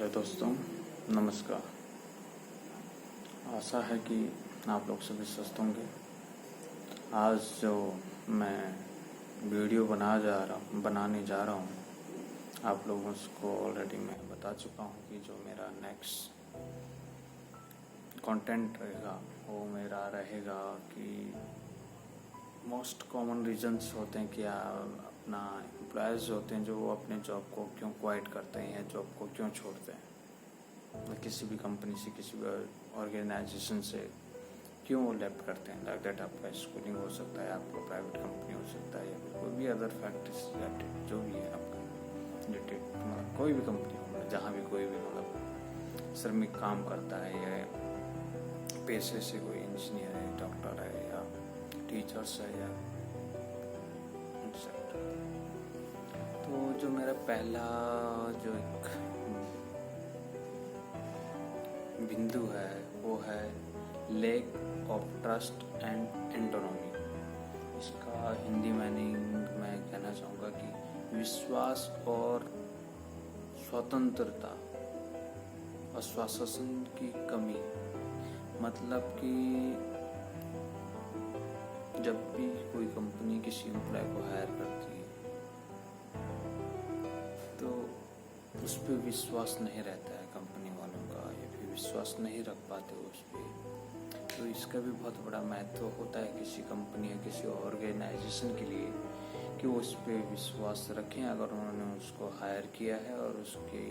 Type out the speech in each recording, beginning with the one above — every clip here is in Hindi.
हेलो दोस्तों, नमस्कार। आशा है कि आप लोग सभी स्वस्थ होंगे। आज जो मैं वीडियो बनाने जा रहा हूँ, आप लोगों को ऑलरेडी मैं बता चुका हूँ कि जो मेरा नेक्स्ट कंटेंट रहेगा वो मेरा रहेगा कि मोस्ट कॉमन रीजंस होते हैं कि अपना एम्प्लॉयज़ होते हैं जो वो अपने जॉब को क्यों क्वाइट करते हैं या जॉब को क्यों छोड़ते हैं, किसी भी कंपनी से, किसी भी ऑर्गेनाइजेशन से क्यों वो लेफ्ट करते हैं। लाइक दैट आपका स्कूलिंग हो सकता है, आपका प्राइवेट कंपनी हो सकता है, या कोई भी अदर फैक्टर्स रिलेटेड जो भी है आपका रिलेटेड, मतलब कोई भी कंपनी हो, मतलब जहाँ भी कोई भी मतलब श्रमिक काम करता है या पेशे से कोई इंजीनियर है, डॉक्टर है या टीचर्स है या तो जो मेरा पहला जो एक बिंदु है वो है लैक ऑफ ट्रस्ट एंड एंटोनॉमी। इसका हिंदी मीनिंग मैं कहना चाहूँगा कि विश्वास और स्वतंत्रता, आश्वासन की कमी। मतलब कि जब भी कोई कंपनी किसी एम्प्लॉय को हायर करती है तो उस पर विश्वास नहीं रहता है कंपनी वालों का, या फिर विश्वास नहीं रख पाते उस पर। तो इसका भी बहुत बड़ा महत्व होता है किसी कंपनी या किसी ऑर्गेनाइजेशन के लिए कि वो उस पर विश्वास रखें अगर उन्होंने उसको हायर किया है, और उसकी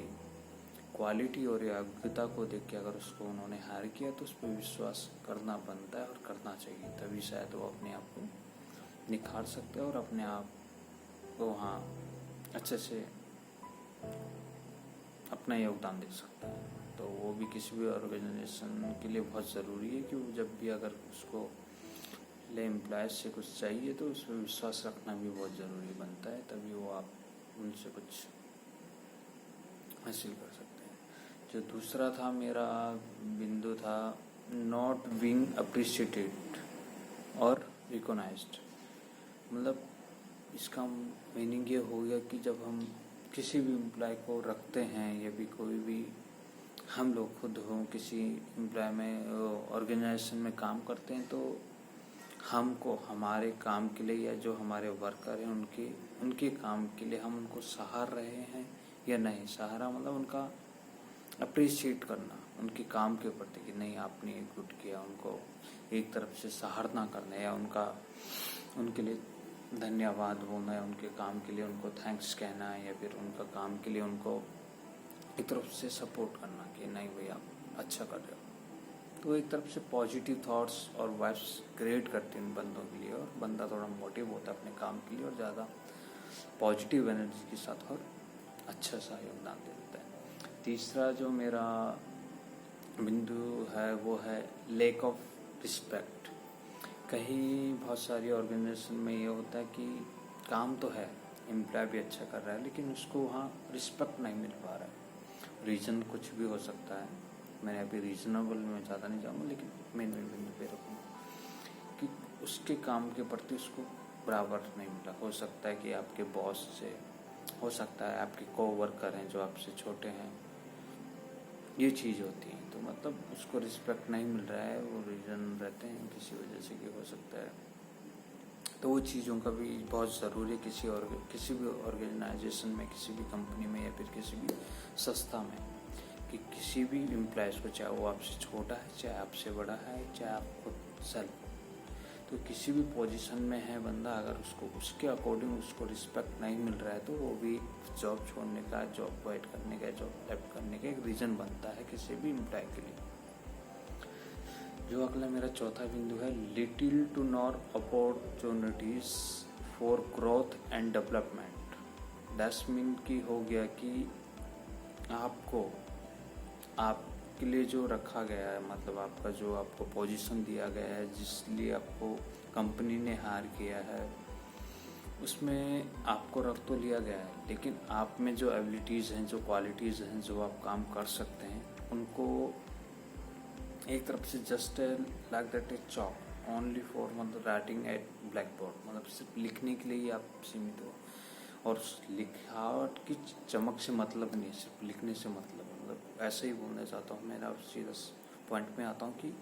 क्वालिटी और योग्यता को देख के अगर उसको उन्होंने हायर किया तो उस पर विश्वास करना बनता है और करना चाहिए। तभी शायद वो अपने आप को निखार सकते हैं और अपने आप को वहाँ अच्छे से अपना योगदान दे सकता है। तो वो भी किसी भी ऑर्गेनाइजेशन के लिए बहुत ज़रूरी है कि वो जब भी अगर उसको ले एम्प्लॉयज से कुछ चाहिए तो उस पर विश्वास रखना भी बहुत ज़रूरी बनता है, तभी वो आप उनसे कुछ हासिल कर सकते हैं। जो दूसरा था मेरा बिंदु था नॉट बीइंग अप्रिशिएटेड और रिकॉग्नाइज्ड। मतलब इसका मीनिंग ये हो गया कि जब हम किसी भी एम्प्लॉय को रखते हैं या भी कोई भी हम लोग खुद हों किसी एम्प्लॉय में ऑर्गेनाइजेशन में काम करते हैं, तो हमको हमारे काम के लिए या जो हमारे वर्कर हैं उनके काम के लिए हम उनको सहार रहे हैं या नहीं। सहारा मतलब उनका अप्रिशिएट करना उनके काम के प्रति कि नहीं आपने गुड किया, उनको एक तरफ से सराहना करना या उनके लिए धन्यवाद बोलना है, उनके काम के लिए उनको थैंक्स कहना है, या फिर उनका काम के लिए उनको एक तरफ से सपोर्ट करना कि नहीं भैया आप अच्छा कर रहे हो। तो एक तरफ से पॉजिटिव थॉट्स और वाइब्स क्रिएट करते हैं बंदों के लिए, और बंदा थोड़ा मोटिव होता है अपने काम के लिए और ज़्यादा पॉजिटिव एनर्जी के साथ और अच्छा सा योगदान देता है। तीसरा जो मेरा बिंदु है वो है लैक ऑफ रिस्पेक्ट। कहीं बहुत सारी ऑर्गेनाइजेशन में ये होता है कि काम तो है, एम्प्लॉय भी अच्छा कर रहा है, लेकिन उसको वहाँ रिस्पेक्ट नहीं मिल पा रहा है। रीज़न कुछ भी हो सकता है, मैंने अभी रीजनेबल में ज़्यादा नहीं जाऊँगा, लेकिन मेन बिंदु पे रखूँगा कि उसके काम के प्रति उसको बराबर नहीं मिला। हो सकता है कि आपके बॉस से, हो सकता है आपके कोवर्कर हैं जो आपसे छोटे हैं, ये चीज़ होती है। तो मतलब उसको रिस्पेक्ट नहीं मिल रहा है, वो रीज़न रहते हैं किसी वजह से कि हो सकता है। तो वो चीज़ों का भी बहुत ज़रूरी है किसी भी ऑर्गेनाइजेशन में, किसी भी कंपनी में या फिर किसी भी संस्था में, कि किसी भी एम्प्लॉयज़ को, चाहे वो आपसे छोटा है, चाहे आपसे बड़ा है, चाहे आप खुद सेल्फ, तो किसी भी पोजीशन में है बंदा, अगर उसको उसके अकॉर्डिंग उसको रिस्पेक्ट नहीं मिल रहा है तो वो भी जॉब छोड़ने का, जॉब क्विट करने का, जॉब लेफ्ट करने का एक रीज़न बनता है किसी भी एम्प्लॉय के लिए। जो अगला मेरा चौथा बिंदु है little to not opportunities for growth and development. That's mean की हो गया कि आपके लिए जो रखा गया है, मतलब आपका जो आपको पोजीशन दिया गया है, जिस लिए आपको कंपनी ने हायर किया है, उसमें आपको रख तो लिया गया है, लेकिन आप में जो एबिलिटीज़ हैं, जो क्वालिटीज़ हैं, जो आप काम कर सकते हैं, उनको एक तरफ से just like that A chalk only for मतलब राइटिंग एट ब्लैक बोर्ड, मतलब सिर्फ लिखने के लिए ही आप सीमित हो, और लिखावट की चमक से मतलब नहीं, सिर्फ लिखने से मतलब है। मतलब मतलब ऐसे ही बोलना चाहता हूँ। मेरा सीधा पॉइंट में आता हूँ कि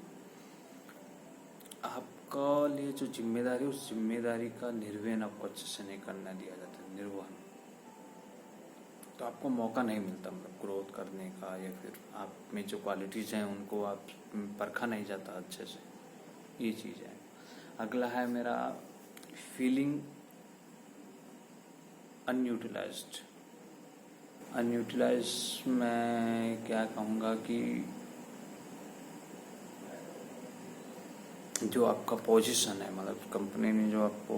आपका लिए जो जिम्मेदारी है, उस जिम्मेदारी का निर्वहन आपको अच्छे से नहीं करना दिया जाता, निर्वहन, तो आपको मौका नहीं मिलता मतलब ग्रोथ करने का, या फिर आप में जो क्वालिटीज़ हैं उनको आप परखा नहीं जाता अच्छे से, ये चीज़ है। अगला है मेरा फीलिंग अनयूटिलाइज्ड। अनयूटिलाइज्ड मैं क्या कहूँगा कि जो आपका पोजीशन है, मतलब कंपनी ने जो आपको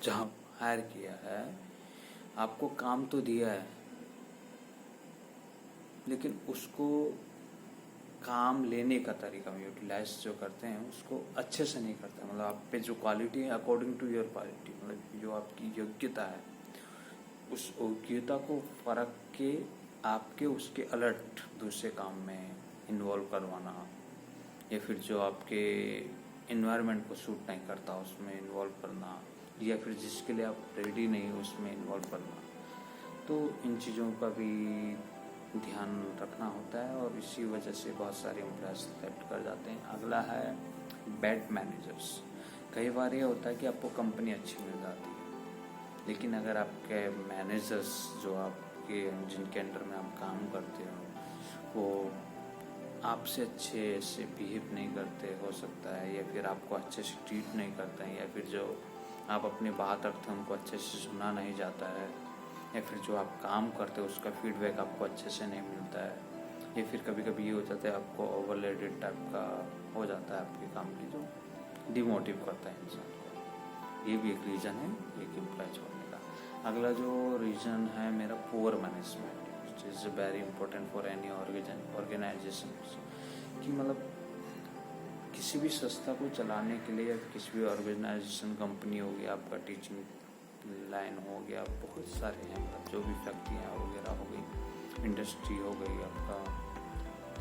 जहाँ हायर किया है, आपको काम तो दिया है, लेकिन उसको काम लेने का तरीका यूटिलाइज जो करते हैं उसको अच्छे से नहीं करते। मतलब आप पे जो क्वालिटी है अकॉर्डिंग टू योर क्वालिटी, मतलब जो आपकी योग्यता है, उस योग्यता को फर्क के आपके उसके अलर्ट दूसरे काम में इन्वॉल्व करवाना, या फिर जो आपके इन्वायरमेंट को सूट नहीं करता उसमें इन्वॉल्व करना, या फिर जिसके लिए आप रेडी नहीं हो उसमें इन्वॉल्व करना। तो इन चीज़ों का भी ध्यान रखना होता है, और इसी वजह से बहुत सारे एम्प्लॉयज सेलेक्ट कर जाते हैं। अगला है बैड मैनेजर्स। कई बार ये होता है कि आपको कंपनी अच्छी मिल जाती है, लेकिन अगर आपके मैनेजर्स जो आपके जिनके अंडर में आप काम करते हो वो आपसे अच्छे से बिहेव नहीं करते हो सकता है, या फिर आपको अच्छे से ट्रीट नहीं करते हैं, या फिर जो आप अपनी बात रखते हैं उनको अच्छे से सुना नहीं जाता है, या फिर जो आप काम करते हो उसका फीडबैक आपको अच्छे से नहीं मिलता है, या फिर कभी कभी ये हो जाता है आपको ओवरलोडेड टाइप का हो जाता है आपके काम की, जो डिमोटिव करता है इंसान को। ये भी एक रीज़न है एक एम्प्लॉय छोड़ने का। अगला जो रीज़न है मेरा poor management, which is very important for any organisation. कि मतलब किसी भी संस्था को चलाने के लिए, किसी भी ऑर्गेनाइजेशन, कंपनी हो गया, आपका टीचिंग लाइन हो गया, बहुत सारे हैं, मतलब जो भी फैक्ट्रियाँ वगैरह हो गई, इंडस्ट्री हो गई आपका,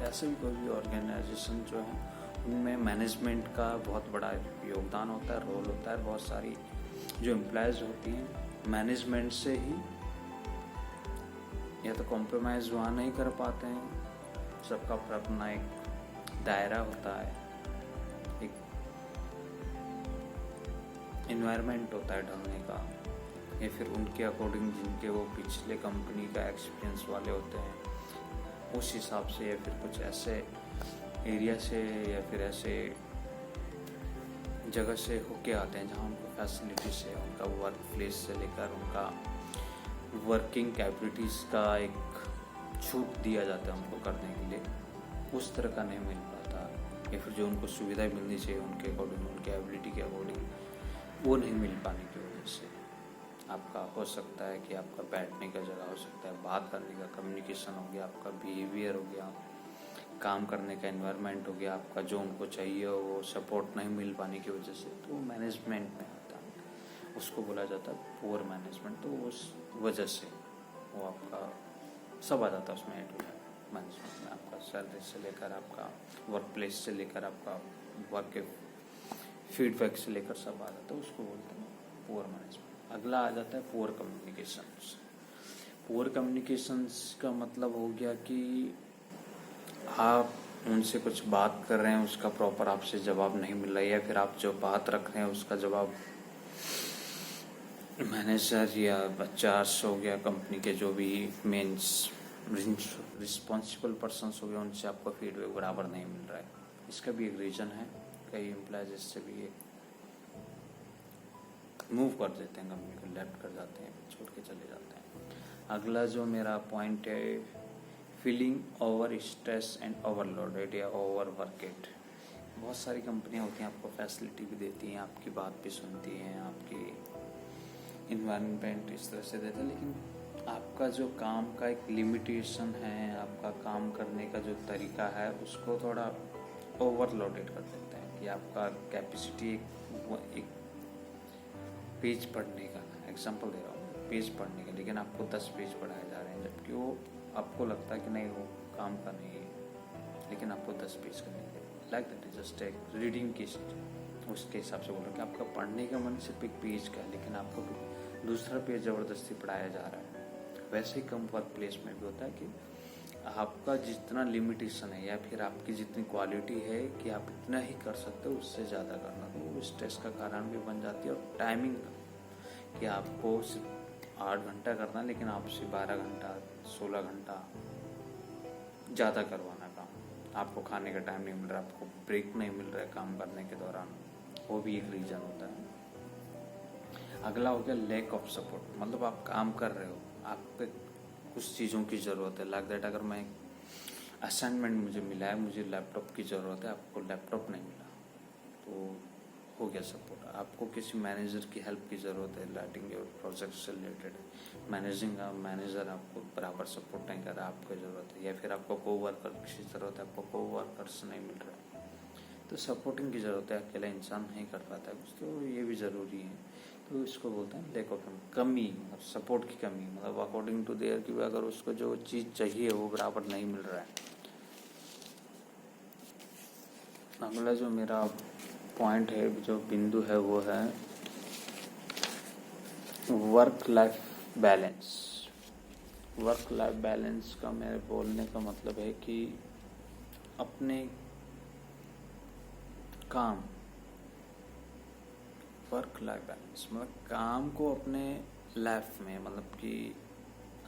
ऐसे भी कोई भी ऑर्गेनाइजेशन जो है उनमें मैनेजमेंट का बहुत बड़ा योगदान होता है, रोल होता है। बहुत सारी जो एम्प्लॉयज़ होती हैं मैनेजमेंट से ही या तो कॉम्प्रोमाइज़ वहाँ नहीं कर पाते हैं, सबका अपना एक दायरा होता है, एक इन्वायरमेंट होता है ढलने का, या फिर उनके अकॉर्डिंग जिनके वो पिछले कंपनी का एक्सपीरियंस वाले होते हैं उस हिसाब से, या फिर कुछ ऐसे एरिया से या फिर ऐसे जगह से होके आते हैं जहाँ उनको फैसिलिटी से, उनका वर्क प्लेस से लेकर उनका वर्किंग कैपेबिलिटीज़ का एक छूट दिया जाता है उनको करने के लिए, उस तरह का नहीं मिल पाता, या फिर जो उनको सुविधाएं मिलनी चाहिए उनके अकॉर्डिंग, उनके एबिलिटी के अकॉर्डिंग, वो नहीं मिल पाने की वजह से आपका हो सकता है कि आपका बैठने का जगह हो सकता है, बात करने का कम्युनिकेशन हो गया, आपका बिहेवियर हो गया, काम करने का एनवायरनमेंट हो गया, आपका जो उनको चाहिए हो वो सपोर्ट नहीं मिल पाने की वजह से, तो मैनेजमेंट में आता है, उसको बोला जाता है पुअर मैनेजमेंट। तो उस वजह से वो आपका सब आ जाता है उसमें, मैनेजमेंट में आपका सैलरी से लेकर आपका वर्क प्लेस से लेकर आपका वर्क के फीडबैक से लेकर सब आ जाता है, उसको बोलते हैं पुअर मैनेजमेंट। अगला आ जाता है पुअर कम्युनिकेशंस। पुअर कम्युनिकेशंस का मतलब हो गया कि आप उनसे कुछ बात कर रहे हैं, उसका प्रॉपर आपसे जवाब नहीं मिल रहा है, या फिर आप जो बात रख रहे हैं उसका जवाब मैनेजर या एचआरस हो गया, कंपनी के जो भी मेन रिस्पॉन्सिबल पर्सन्स हो गए, उनसे आपको फीडबैक बराबर नहीं मिल रहा है। इसका भी एक रीज़न है, कई एम्प्लॉयज इससे भी मूव कर देते हैं, कंपनी को लेफ्ट कर जाते हैं, छोड़ के चले जाते हैं। अगला जो मेरा पॉइंट है feeling over stress and overloaded या ओवर वर्केड। बहुत सारी कंपनियां होती हैं, आपको फैसिलिटी भी देती हैं, आपकी बात भी सुनती हैं, आपकी इन्वायरमेंट इस तरह से देते हैं, लेकिन आपका जो काम का एक लिमिटेशन है, आपका काम करने का जो तरीका है उसको थोड़ा ओवरलोडेड कर देते हैं कि आपका कैपेसिटी एक पेज पढ़ने का, एग्जांपल दे रहा हूँ, पेज पढ़ने का, लेकिन आपको 10 पेज पढ़ाए जा रहे हैं, जबकि वो आपको लगता है कि नहीं वो काम का नहीं है, लेकिन आपको 10 पेज करने के लाइक दैट इज जस्ट एक रीडिंग की, उसके हिसाब से बोल रहा हूँ कि आपका पढ़ने का मन सिर्फ एक पेज का है, लेकिन आपको दूसरा पेज ज़बरदस्ती पढ़ाया जा रहा है। वैसे ही कम वर्क प्लेस में भी होता है कि आपका जितना लिमिटेशन है या फिर आपकी जितनी क्वालिटी है कि आप इतना ही कर सकते हो, उससे ज़्यादा करना तो वो स्ट्रेस का कारण भी बन जाती है। और टाइमिंग का कि आपको सिर्फ 8 घंटा करना है, लेकिन आपसे 12 घंटा 16 घंटा ज़्यादा करवाना काम, आपको खाने का टाइम नहीं मिल रहा, आपको ब्रेक नहीं मिल रहा है काम करने के दौरान, वो भी एक रीज़न होता है। अगला हो गया लैक ऑफ सपोर्ट, मतलब आप काम कर रहे हो, आप पे कुछ चीज़ों की ज़रूरत है। लाइक दैट, अगर मैं असाइनमेंट मुझे मिला है, मुझे लैपटॉप की ज़रूरत है, आपको लैपटॉप नहीं मिला, तो हो गया सपोर्ट। आपको किसी मैनेजर की हेल्प की ज़रूरत है, राइटिंग और प्रोजेक्ट से रिलेटेड मैनेजर आपको बराबर सपोर्ट नहीं कर रहा, आपको ज़रूरत है। या फिर आपको कोवर्कर की ज़रूरत है, आपको कोवर्कर्स नहीं मिल रहा है, तो सपोर्टिंग की ज़रूरत है। अकेला इंसान नहीं कर पाता है कुछ, तो ये भी ज़रूरी है। तो इसको बोलते हैं लैक ऑफ कमी, मतलब सपोर्ट की कमी, मतलब अकॉर्डिंग टू देयर कि अगर उसको जो चीज़ चाहिए वो बराबर नहीं मिल रहा है। अगला जो मेरा पॉइंट है, जो बिंदु है, वो है work life balance. Work life balance का मेरे बोलने का मतलब है कि अपने काम, वर्क लाइफ बैलेंस मतलब काम को अपने लाइफ में, मतलब कि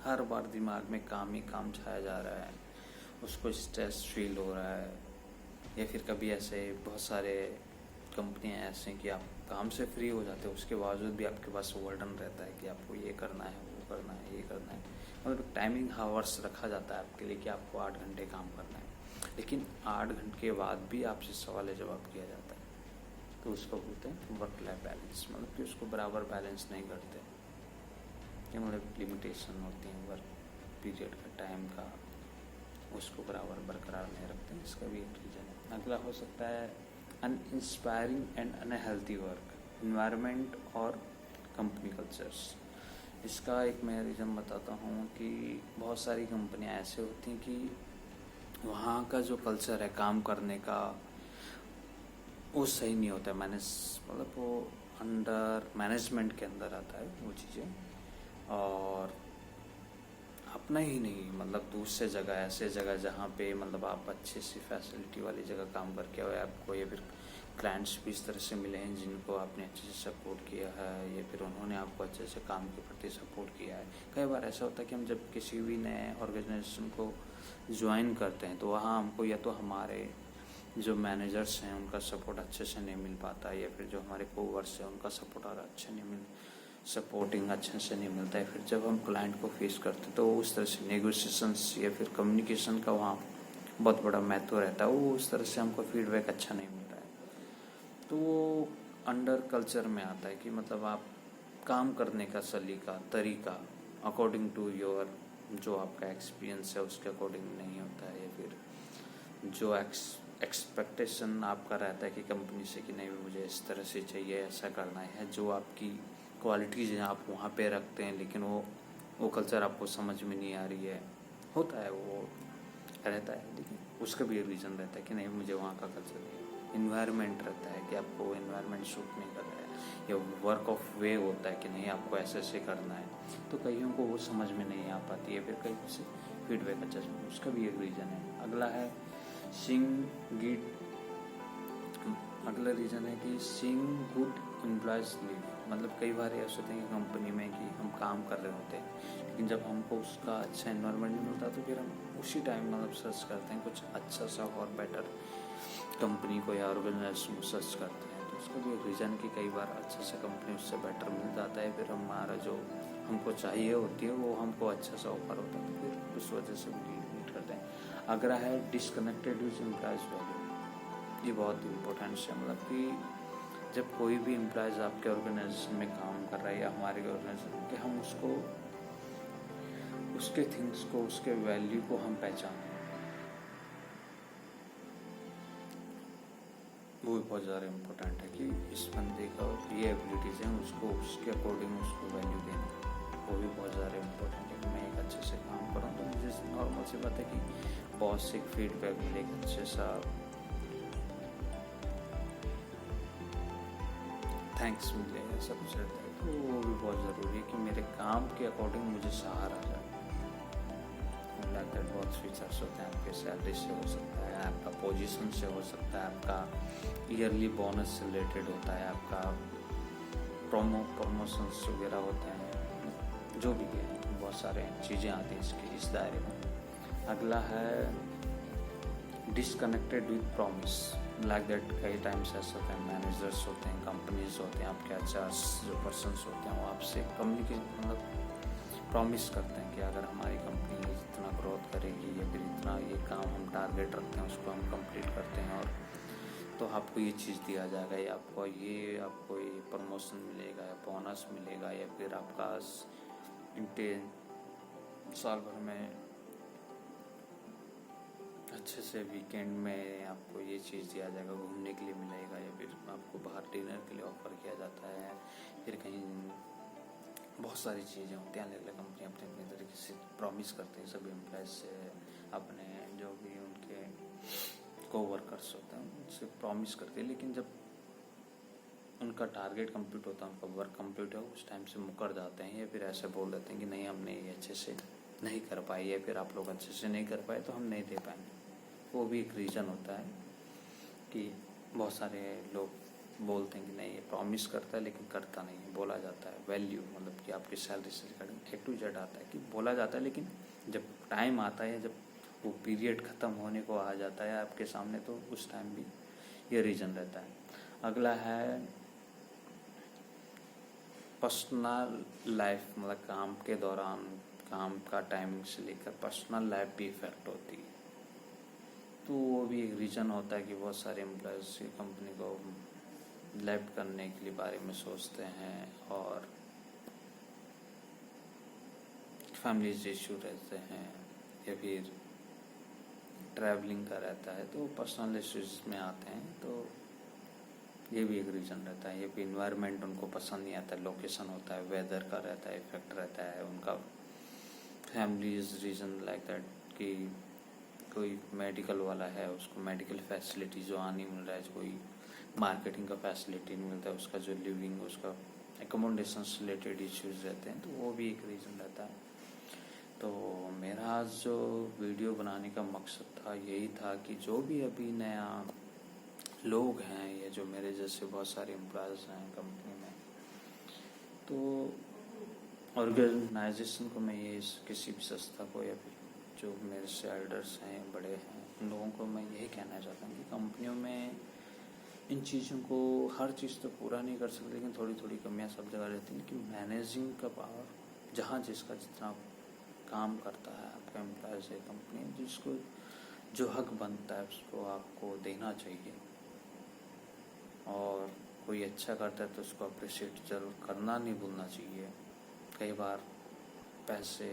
हर बार दिमाग में काम ही काम छाया जा रहा है, उसको स्ट्रेस फील हो रहा है। या फिर कभी ऐसे बहुत सारे कंपनियां ऐसे हैं कि आप काम से फ्री हो जाते हो, उसके बावजूद भी आपके पास वर्डन रहता है कि आपको ये करना है, वो करना है, ये करना है। मतलब टाइमिंग हावर्स रखा जाता है आपके लिए कि आपको 8 घंटे काम करना है, लेकिन 8 घंटे के बाद भी आपसे सवाल जवाब किया जाता है, तो उसको बोलते हैं वर्क लाइफ बैलेंस। मतलब कि उसको बराबर बैलेंस नहीं करते, कि मतलब लिमिटेशन होती है वर्क पीरियड का, टाइम का, उसको बराबर बरकरार नहीं रखते हैं। इसका भी एक रीज़न है। अगला हो सकता है uninspiring and unhealthy work environment और कंपनी कल्चर्स। इसका एक मैं रीज़न बताता हूँ कि बहुत सारी कंपनियाँ ऐसे होती हैं कि वहाँ का जो कल्चर है काम करने का, वो सही नहीं होता है। मतलब वो अंडर मैनेजमेंट के अंदर आता है वो चीज़ें, और अपना ही नहीं, मतलब दूसरे जगह, ऐसे जगह जहाँ पे मतलब आप अच्छी सी फैसिलिटी वाली जगह काम करके आए, आपको या फिर क्लाइंट्स भी इस तरह से मिले हैं जिनको आपने अच्छे से सपोर्ट किया है, या फिर उन्होंने आपको अच्छे से काम के प्रति सपोर्ट किया है। कई बार ऐसा होता है कि हम जब किसी भी नए ऑर्गेनाइजेशन को ज्वाइन करते हैं, तो वहाँ हमको या तो हमारे जो मैनेजर्स हैं उनका सपोर्ट अच्छे से नहीं मिल पाता, या फिर जो हमारे कोवर्कर्स हैं उनका सपोर्ट सपोर्टिंग अच्छे से नहीं मिलता है। फिर जब हम क्लाइंट को फेस करते हैं तो उस तरह से नेगोशिएशंस या फिर कम्युनिकेशन का वहाँ बहुत बड़ा महत्व रहता है, वो उस तरह से हमको फीडबैक अच्छा नहीं मिल रहा है। तो वो अंडर कल्चर में आता है कि मतलब आप काम करने का सलीका, तरीका अकॉर्डिंग टू योर, जो आपका एक्सपीरियंस है उसके अकॉर्डिंग नहीं होता है, या फिर जो एक्सपेक्टेशन आपका रहता है कि कंपनी से कि नहीं मुझे इस तरह से चाहिए, ऐसा करना है, जो आपकी क्वालिटीज़ हैं आप वहाँ पे रखते हैं, लेकिन वो कल्चर आपको समझ में नहीं आ रही है। होता है, वो रहता है, लेकिन उसका भी एक रीज़न रहता है कि नहीं मुझे वहाँ का कल्चर नहीं। इन्वायरमेंट रहता है कि आपको इन्वायरमेंट सूट नहीं कर रहा है, या वर्क ऑफ वे होता है कि नहीं आपको ऐसे ऐसे करना है, तो कईयों को वो समझ में नहीं आ पाती है, फिर कहीं से फीडबैक अच्छा, उसका भी एक रीज़न है। अगला है अगला रीज़न है कि सीइंग गुड एम्प्लॉयज लीव। मतलब कई बार ऐसा होता है कि कंपनी में कि हम काम कर रहे होते हैं, लेकिन जब हमको उसका अच्छा एनवायरनमेंट नहीं मिलता तो फिर हम उसी टाइम मतलब सर्च करते हैं कुछ अच्छा सा और बेटर कंपनी को या ऑर्गेनाइजेशन को सर्च करते हैं। तो उसका भी एक रीज़न कि कई बार अच्छा सा कंपनी उससे बेटर मिल जाता है, फिर हमारा जो हमको चाहिए होती है वो हमको अच्छा सा ऑफर होता है, तो फिर उस वजह से लीड करते हैं। अगला है डिसकनेक्टेड विद एम्प्लॉयज वैल्यू। ये बहुत इम्पोर्टेंट है, मतलब कि जब कोई भी एम्प्लॉयज़ आपके ऑर्गेनाइजेशन में काम कर रहा है या हमारे ऑर्गेनाइजेशन के, हम उसको उसके थिंग्स को, उसके वैल्यू को हम पहचानें, वो भी बहुत ज़्यादा इम्पोर्टेंट है कि इस बंदे का ये एबिलिटीज़ हैं, उसको उसके अकॉर्डिंग उसको वैल्यू देना, वो भी बहुत ज़्यादा इम्पोर्टेंट है कि मैं एक अच्छे से काम करूँ। तो मुझे नॉर्मल सी बात है कि बॉस से फीडबैक मिले, एक अच्छे सा थैंक्स मिले, ऐसा कुछ रहता है, तो वो भी बहुत ज़रूरी है कि मेरे काम के अकॉर्डिंग मुझे सहारा जाए, लाइक दैट बहुत फीचर्स होते हैं। आपके सैलरी से हो सकता है, आपका पोजीशन से हो सकता है, आपका ईयरली बोनस से रिलेटेड होता है, आपका प्रमोशंस वगैरह होते हैं, जो भी है बहुत सारे चीज़ें आती हैं इसके इस दायरे में। अगला है disconnected with promise, like that कई टाइम्स ऐसे होते हैं, मैनेजर्स होते हैं, कंपनीज होते हैं, आपके एचआर्स जो पर्सनस होते हैं वो आपसे कम्युनिकेट मतलब प्रॉमिस करते हैं कि अगर हमारी कंपनी इतना ग्रोथ करेगी या फिर इतना ये काम हम टारगेट रखते हैं उसको हम कंप्लीट करते हैं, और तो आपको ये चीज़ दिया जाएगा, या आपको ये प्रमोशन मिलेगा या बोनस मिलेगा, या फिर आपका साल भर में अच्छे से वीकेंड में आपको ये चीज़ दिया जाएगा, घूमने के लिए मिलेगा, या फिर आपको बाहर डिनर के लिए ऑफर किया जाता है, फिर कहीं बहुत सारी चीज़ें होती हैं। अलग अलग कंपनी अपने अपने तरीके से प्रॉमिस करते हैं सभी एम्प्लॉयज़ से, अपने जो भी उनके कोवर्कर्स होते हैं उनसे प्रॉमिस करते हैं, लेकिन जब उनका टारगेट कंप्लीट होता है, उनका वर्क कंप्लीट हो, उस टाइम से मुकर जाते हैं, या फिर ऐसे बोल देते हैं कि नहीं हमने ये अच्छे से नहीं कर पाए, या फिर आप लोग अच्छे से नहीं कर पाए तो हम नहीं दे पाएंगे। वो भी एक रीज़न होता है कि बहुत सारे लोग बोलते हैं कि नहीं ये प्रॉमिस करता है लेकिन करता नहीं है। बोला जाता है वैल्यू मतलब कि आपकी सैलरी से A to Z आता है कि बोला जाता है, लेकिन जब टाइम आता है, जब वो पीरियड ख़त्म होने को आ जाता है आपके सामने, तो उस टाइम भी ये रीज़न रहता है। अगला है पर्सनल लाइफ, मतलब काम के दौरान काम का टाइमिंग से लेकर पर्सनल लाइफ भी इफेक्ट होती है, तो वो भी एक रीज़न होता है कि बहुत सारे एम्प्लॉयज़ कंपनी को लेफ्ट करने के लिए बारे में सोचते हैं, और फैमिलीज इशू रहते हैं, या फिर ट्रैवलिंग का रहता है, तो पर्सनल इश्यूज में आते हैं, तो ये भी एक रीज़न रहता है। ये भी इन्वायरमेंट उनको पसंद नहीं आता, लोकेशन होता है, वेदर का रहता है, इफेक्ट रहता है, उनका फैमिलीज रीज़न लाइक दैट कि कोई मेडिकल वाला है उसको मेडिकल फैसिलिटी जो नहीं मिल रहा है, कोई मार्केटिंग का फैसिलिटी नहीं मिलता है, उसका जो लिविंग उसका एकोमोडेशन से रिलेटेड इश्यूज रहते हैं, तो वो भी एक रीज़न रहता है। तो मेरा आज जो वीडियो बनाने का मकसद था यही था कि जो भी अभी नया लोग हैं या जो मेरे जैसे बहुत सारे एम्प्लॉयज़ हैं कंपनी में, तो ऑर्गेनाइजेशन को मैं ये किसी भी संस्था को या फिर जो मेरे से एल्डर्स हैं बड़े हैं उन लोगों को मैं यही कहना चाहता हूँ कि कंपनियों में इन चीज़ों को हर चीज़ तो पूरा नहीं कर सकते, लेकिन थोड़ी थोड़ी कमियाँ सब जगह रहती हैं कि मैनेजिंग का पावर जहाँ जिसका जितना काम करता है आपका एम्प्लॉयज़ है कंपनी, जिसको जो हक बनता है उसको आपको देना चाहिए, और कोई अच्छा करता है तो उसको अप्रिशिएट जरूर करना नहीं भूलना चाहिए। कई बार पैसे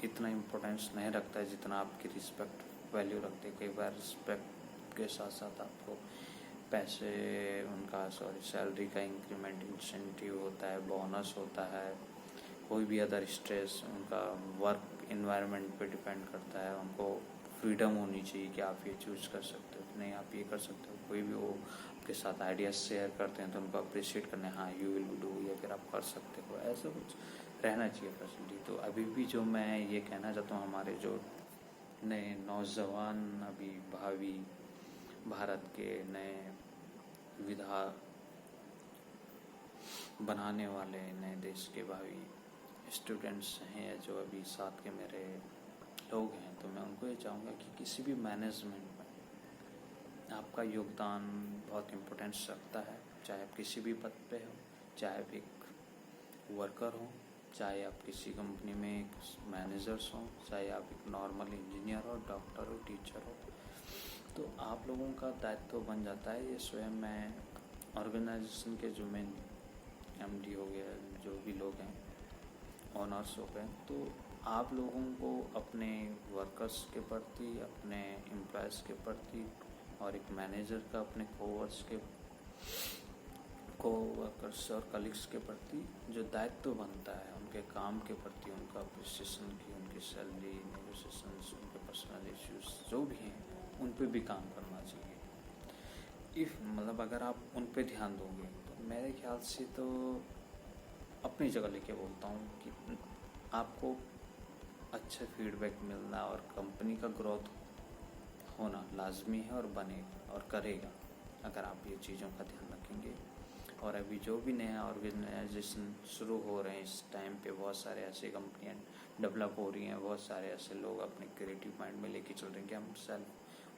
इतना इम्पोर्टेंस नहीं रखता है जितना आपकी रिस्पेक्ट वैल्यू रखते हैं। कई बार रिस्पेक्ट के साथ साथ आपको पैसे उनका सैलरी का इंक्रीमेंट इंसेंटिव होता है, बोनस होता है, कोई भी अदर स्ट्रेस उनका वर्क इन्वायरमेंट पे डिपेंड करता है। उनको फ्रीडम होनी चाहिए कि आप ये चूज़ कर सकते हो, नहीं आप ये कर सकते हो। कोई भी वो आपके साथ आइडियाज शेयर करते हैं तो उनको अप्रिशिएट करने, हाँ यू विल डू, या फिर आप कर सकते हो, ऐसा कुछ रहना चाहिए फैसिलिटी। तो अभी भी जो मैं ये कहना चाहता हूँ हमारे जो नए नौजवान अभी भावी भारत के नए विधा बनाने वाले नए देश के भावी स्टूडेंट्स हैं जो अभी साथ के मेरे लोग हैं, तो मैं उनको ये चाहूँगा कि किसी भी मैनेजमेंट में आपका योगदान बहुत इम्पोर्टेंस रखता है, चाहे आप किसी भी पद पे हो, चाहे आप एक वर्कर हो, चाहे आप किसी कंपनी में एक मैनेजर्स हो, चाहे आप एक नॉर्मल इंजीनियर हो, डॉक्टर हो, टीचर हो, तो आप लोगों का दायित्व बन जाता है ये स्वयं मैं ऑर्गेनाइजेशन के जो मेन MD हो गया, जो भी लोग हैं ऑनर्स हो गए, तो आप लोगों को अपने वर्कर्स के प्रति, अपने एम्प्लॉयज़ के प्रति, और एक मैनेजर का अपने कोवर्कर्स और कलीग्स के प्रति जो दायित्व बनता है उनके काम के प्रति, उनका अप्रिसिएशन की, उनकी सैलरी नेगोशिएशंस, उनके पर्सनल इश्यूज जो भी हैं उन पे भी काम करना चाहिए। मतलब अगर आप उन पे ध्यान दोगे तो मेरे ख्याल से तो अपनी जगह लेके बोलता हूँ कि आपको अच्छा फीडबैक मिलना और कंपनी का ग्रोथ होना लाजमी है और बनेगा और करेगा अगर आप ये चीज़ों का ध्यान रखेंगे। और अभी जो भी नया ऑर्गेनाइजेशन शुरू हो रहे हैं इस टाइम पे, बहुत सारे ऐसे कंपनियां डेवलप हो रही हैं, बहुत सारे ऐसे लोग अपने क्रिएटिव माइंड में लेके चल रहे हैं कि हम सेल्फ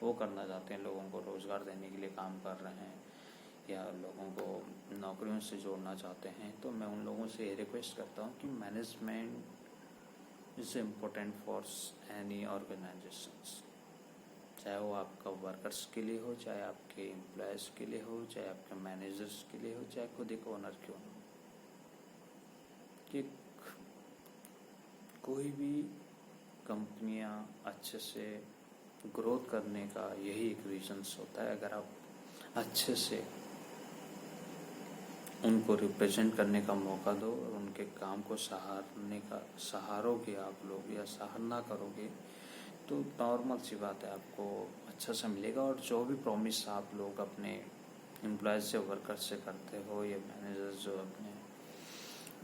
वो करना चाहते हैं, लोगों को रोज़गार देने के लिए काम कर रहे हैं या लोगों को नौकरियों से जोड़ना चाहते हैं। तो मैं उन लोगों से ये रिक्वेस्ट करता हूँ कि management is important for any organisations, चाहे वो आपका वर्कर्स के लिए हो, चाहे आपके एम्प्लॉयज़ के लिए हो, चाहे आपके मैनेजर्स के लिए हो, चाहे खुद एक ओनर क्यों ना हो। कि कोई भी कंपनियां अच्छे से ग्रोथ करने का यही एक रीजन्स होता है, अगर आप अच्छे से उनको रिप्रेजेंट करने का मौका दो और उनके काम को सहारोगे आप लोग या सराहना करोगे तो नॉर्मल सी बात है, आपको अच्छा सा मिलेगा। और जो भी प्रॉमिस आप लोग अपने एम्प्लॉयज़ से वर्कर से करते हो या मैनेजर जो अपने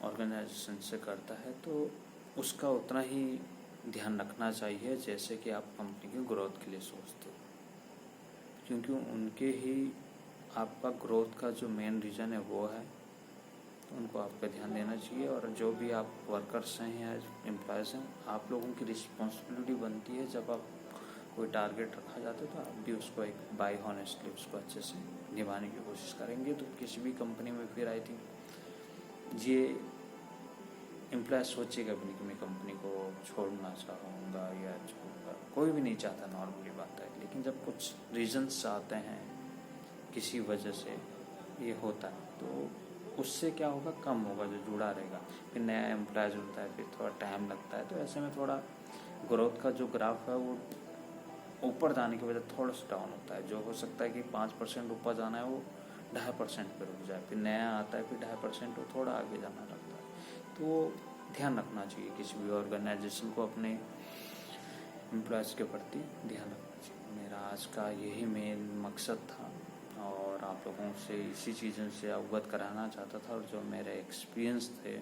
ऑर्गेनाइजेशन से करता है तो उसका उतना ही ध्यान रखना चाहिए जैसे कि आप कंपनी की ग्रोथ के लिए सोचते हो, क्योंकि उनके ही आपका ग्रोथ का जो मेन रीज़न है वो है, तो उनको आपका ध्यान देना चाहिए। और जो भी आप वर्कर्स हैं या एम्प्लॉयज़ हैं, आप लोगों की रिस्पॉन्सिबिलिटी बनती है, जब आप कोई टारगेट रखा जाता है तो आप भी उसको एक बाय हॉनेस्टली उसको अच्छे से निभाने की कोशिश करेंगे। तो किसी भी कंपनी में फिर आई थिंक ये एम्प्लॉय सोचेगा भी नहीं कि मैं कंपनी को छोड़ना चाहूँगा या छोड़ूंगा, कोई भी नहीं चाहता, नॉर्मली बात है। लेकिन जब कुछ रीजंस आते हैं, किसी वजह से ये होता है, तो उससे क्या होगा, कम होगा जो जुड़ा रहेगा। फिर नया एम्प्लॉय जुड़ता है, फिर थोड़ा टाइम लगता है, तो ऐसे में थोड़ा ग्रोथ का जो ग्राफ है वो ऊपर जाने की वजह थोड़ा सा डाउन होता है। जो हो सकता है कि 5% ऊपर जाना है वो 2.5% पर रुक जाए, फिर नया आता है फिर 2.5% वो थोड़ा आगे जाना लगता है। तो ध्यान रखना चाहिए किसी भी ऑर्गेनाइजेशन को अपने एम्प्लॉयज़ के प्रति ध्यान रखना चाहिए। मेरा आज का यही मेन मकसद था और आप लोगों से इसी चीज़ों से अवगत कराना चाहता था, और जो मेरे एक्सपीरियंस थे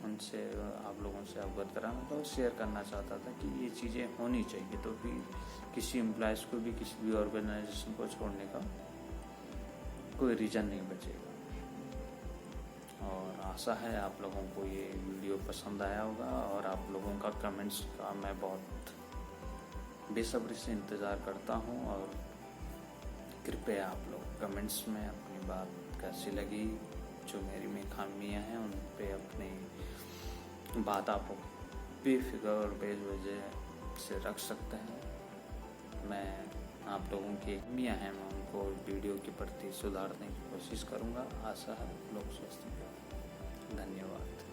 उनसे आप लोगों से अवगत कराना था और शेयर करना चाहता था कि ये चीज़ें होनी चाहिए। तो फिर किसी एम्प्लॉयज़ को भी किसी भी ऑर्गेनाइजेशन को छोड़ने का कोई रीज़न नहीं बचेगा। और आशा है आप लोगों को ये वीडियो पसंद आया होगा, और आप लोगों का कमेंट्स का मैं बहुत बेसब्री से इंतज़ार करता हूँ। और कृपया आप लोग कमेंट्स में अपनी बात कैसी लगी, जो मेरी में खामियाँ हैं, उन पे अपनी बात आप बेफिक्र और बेवजह से रख सकते हैं। मैं आप लोगों की खामियाँ हैं, मैं उनको वीडियो के प्रति सुधारने की कोशिश करूँगा। आशा है लोग स्वस्थ हैं। धन्यवाद।